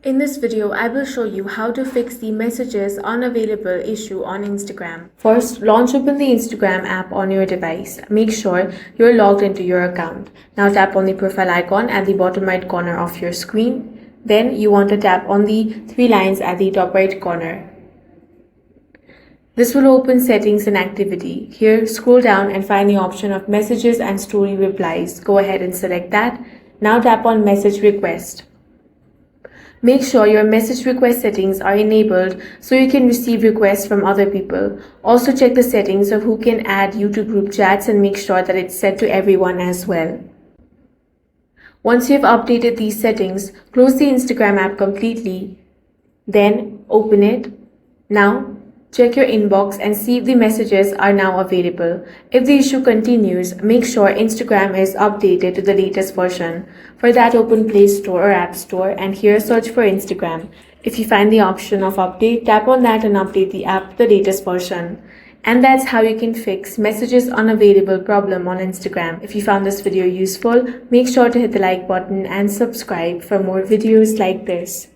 In this video, I will show you how to fix the messages unavailable issue on Instagram. First, launch open the Instagram app on your device. Make sure you're logged into your account. Now tap on the profile icon at the bottom right corner of your screen. Then you want to tap on the three lines at the top right corner. This will open settings and activity. Here, scroll down and find the option of messages and story replies. Go ahead and select that. Now tap on message request. Make sure your message request settings are enabled so you can receive requests from other people. Also check the settings of who can add you to group chats and make sure that it's set to everyone as well. Once you have updated these settings, close the Instagram app completely. Then open it. Now check your inbox and see if the messages are now available. If the issue continues, make sure Instagram is updated to the latest version. For that, open Play Store or App Store and here search for Instagram. If you find the option of update, tap on that and update the app to the latest version. And that's how you can fix messages unavailable problem on Instagram. If you found this video useful, make sure to hit the like button and subscribe for more videos like this.